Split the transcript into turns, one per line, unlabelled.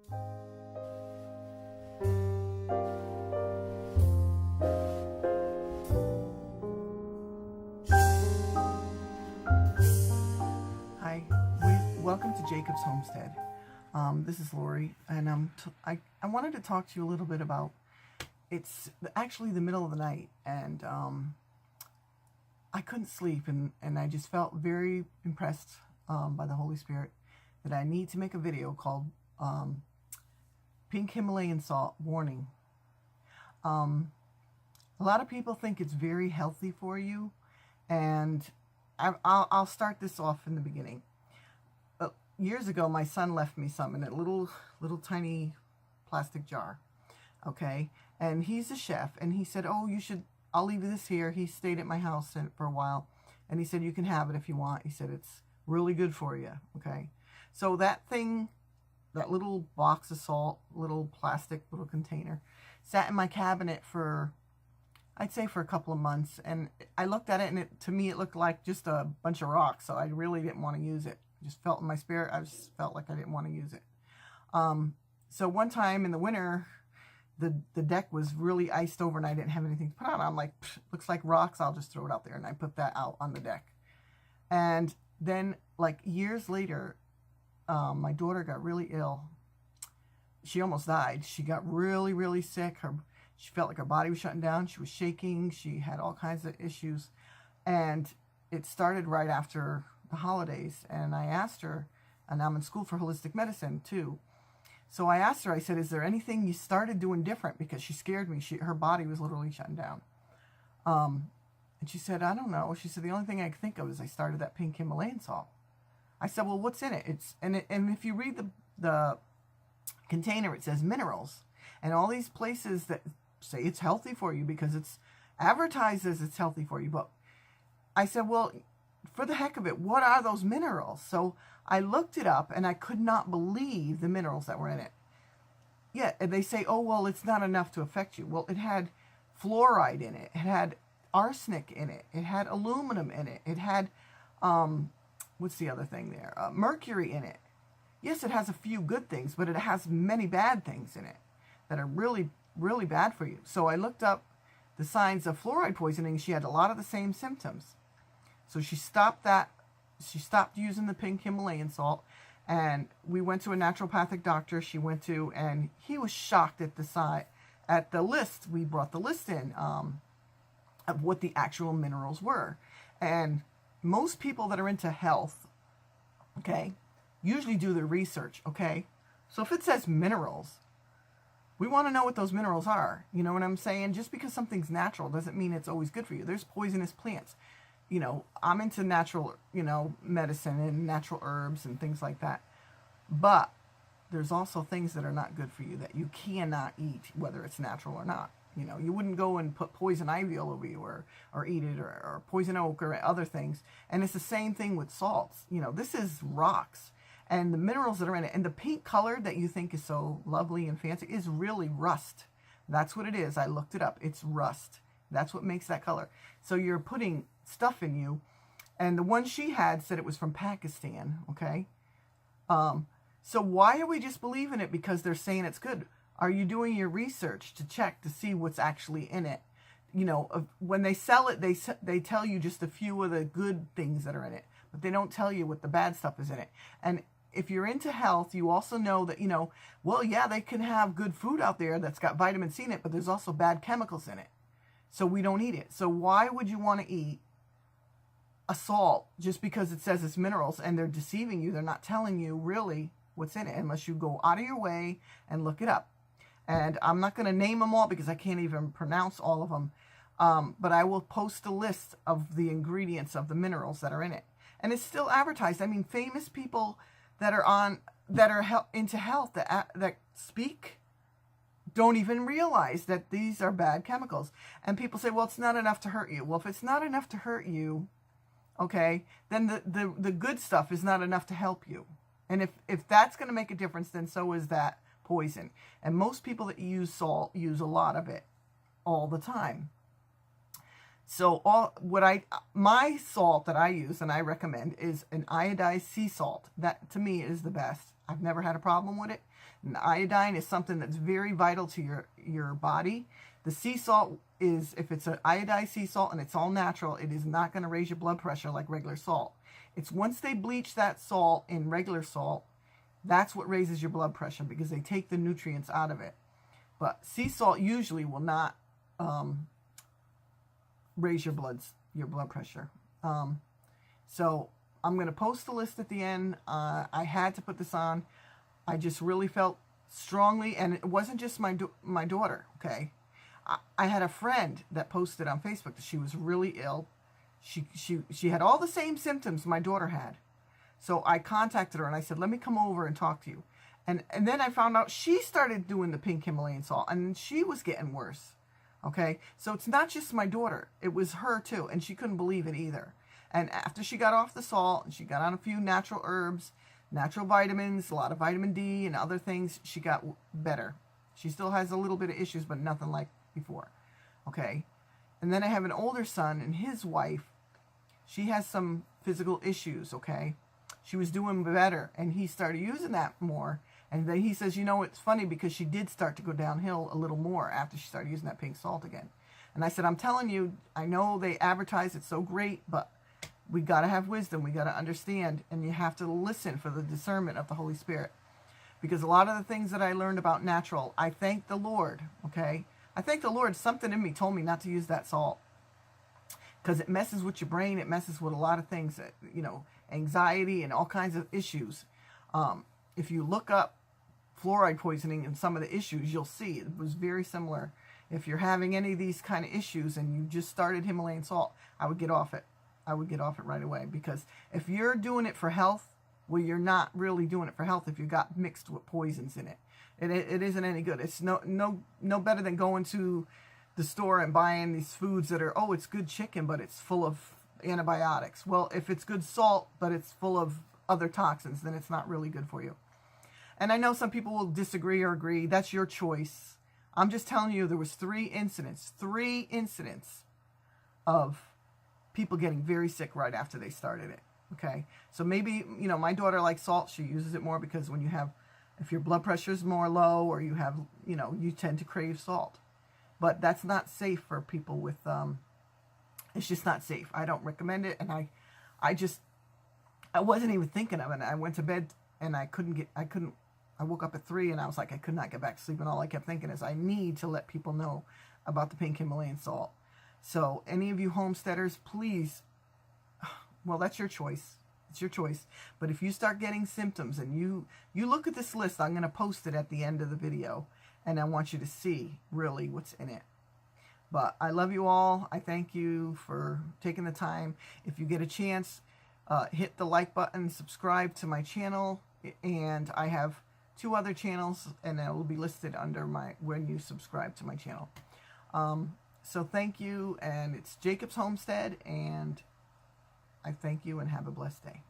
Hi, welcome to Jacobs Homestead. This is Lori, and I wanted to talk to you a little bit about, it's actually the middle of the night, and I couldn't sleep, and I just felt very impressed by the Holy Spirit that I need to make a video called Pink Himalayan Salt Warning. A lot of people think it's very healthy for you, and I'll start this off in the beginning. Years ago, my son left me some in a little tiny plastic jar, okay? And he's a chef, and he said, oh, I'll leave this here. He stayed at my house for a while, and he said, you can have it if you want. He said, it's really good for you, okay? So that thing, that little box of salt, little plastic, little container, sat in my cabinet for, I'd say for a couple of months, and I looked at it, and to me, it looked like just a bunch of rocks, so I really didn't want to use it. Just felt in my spirit, I just felt like I didn't want to use it. So one time in the winter, the deck was really iced over and I didn't have anything to put on. I'm like, looks like rocks, I'll just throw it out there. And I put that out on the deck. And then like years later, my daughter got really ill. She almost died. She got really, really sick. She felt like her body was shutting down. She was shaking. She had all kinds of issues. And it started right after the holidays, and I asked her, and I'm in school for holistic medicine too, so I asked her, I said, is there anything you started doing different, because she scared me. Her body was literally shutting down. And she said, I don't know. She said, the only thing I could think of is I started that Pink Himalayan salt. I said, well, what's in it? And if you read the container, it says minerals, and all these places that say it's healthy for you because it's advertised as it's healthy for you. But I said, well, for the heck of it, what are those minerals? So I looked it up, and I could not believe the minerals that were in it. Yeah, and they say, oh, well, it's not enough to affect you. Well, it had fluoride in it. It had arsenic in it. It had aluminum in it. It had, what's the other thing there? Mercury in it. Yes, it has a few good things, but it has many bad things in it that are really, really bad for you. So I looked up the signs of fluoride poisoning. She had a lot of the same symptoms. So she stopped that. She stopped using the Pink Himalayan salt, and we went to a naturopathic doctor she went to, and he was shocked at the list. We brought the list in of what the actual minerals were. And most people that are into health, okay, usually do their research, okay? So if it says minerals, we want to know what those minerals are. You know what I'm saying? Just because something's natural doesn't mean it's always good for you. There's poisonous plants. You know, I'm into natural, medicine and natural herbs and things like that. But there's also things that are not good for you that you cannot eat, whether it's natural or not. You know, you wouldn't go and put poison ivy all over you or eat it, or poison oak or other things. And it's the same thing with salts. You know, this is rocks. And the minerals that are in it, and the pink color that you think is so lovely and fancy is really rust. That's what it is. I looked it up. It's rust. That's what makes that color. So you're putting stuff in you, and the one she had said it was from Pakistan, okay? So why are we just believing it because they're saying it's good? Are you doing your research to check to see what's actually in it? You know, when they sell it, they tell you just a few of the good things that are in it, but they don't tell you what the bad stuff is in it. And if you're into health, you also know that, well, yeah, they can have good food out there that's got vitamin C in it, but there's also bad chemicals in it. So we don't eat it. So why would you want to eat a salt just because it says it's minerals and they're deceiving you? They're not telling you really what's in it unless you go out of your way and look it up. And I'm not going to name them all because I can't even pronounce all of them. But I will post a list of the ingredients of the minerals that are in it. And it's still advertised. I mean, famous people that are into health that speak don't even realize that these are bad chemicals. And people say, well, it's not enough to hurt you. Well, if it's not enough to hurt you, okay, then the good stuff is not enough to help you. And if that's going to make a difference, then so is that poison. And most people that use salt use a lot of it all the time. So my salt that I use and I recommend is an iodized sea salt. That to me is the best. I've never had a problem with it. And iodine is something that's very vital to your body. The sea salt is, if it's an iodized sea salt and it's all natural, it is not going to raise your blood pressure like regular salt. It's once they bleach that salt in regular salt, that's what raises your blood pressure, because they take the nutrients out of it. But sea salt usually will not raise your blood pressure. So I'm going to post the list at the end. I had to put this on. I just really felt strongly, and it wasn't just my daughter, okay? I had a friend that posted on Facebook that she was really ill. She had all the same symptoms my daughter had. So I contacted her and I said, let me come over and talk to you. And then I found out she started doing the Pink Himalayan salt, and she was getting worse. Okay, so it's not just my daughter. It was her too, and she couldn't believe it either. And after she got off the salt and she got on a few natural herbs, natural vitamins, a lot of vitamin D and other things, she got better. She still has a little bit of issues, but nothing like before. Okay, and then I have an older son, and his wife, she has some physical issues. Okay, she was doing better, and he started using that more. And then he says, you know, it's funny because she did start to go downhill a little more after she started using that pink salt again. And I said, I'm telling you, I know they advertise it so great, but we got to have wisdom. We got to understand, and you have to listen for the discernment of the Holy Spirit. Because a lot of the things that I learned about natural, I thank the Lord, okay? I thank the Lord, something in me told me not to use that salt. Because it messes with your brain. It messes with a lot of things, that, you know, anxiety and all kinds of issues. If you look up fluoride poisoning and some of the issues, you'll see it was very similar. If you're having any of these kind of issues and you just started Himalayan salt, I would get off it. I would get off it right away, because if you're doing it for health, well, you're not really doing it for health if you got mixed with poisons in it. It isn't any good. It's no better than going to the store and buying these foods that are, oh, it's good chicken, but it's full of antibiotics. Well, if it's good salt, but it's full of other toxins, then it's not really good for you. And I know some people will disagree or agree. That's your choice. I'm just telling you, there was three incidents of people getting very sick right after they started it. Okay, so maybe, you know, my daughter likes salt. She uses it more because when you have, if your blood pressure is more low, or you have, you know, you tend to crave salt. But that's not safe for people with, it's just not safe. I don't recommend it. And I wasn't even thinking of it. I went to bed and I woke up at 3 and I was like, I could not get back to sleep. And all I kept thinking is, I need to let people know about the Pink Himalayan salt. So any of you homesteaders, please, well, that's your choice. It's your choice. But if you start getting symptoms and you look at this list, I'm going to post it at the end of the video. And I want you to see really what's in it. But I love you all. I thank you for taking the time. If you get a chance, hit the like button, subscribe to my channel. And I have 2 other channels, and it will be listed under when you subscribe to my channel. So thank you, and it's Jacobs Homestead, and I thank you and have a blessed day.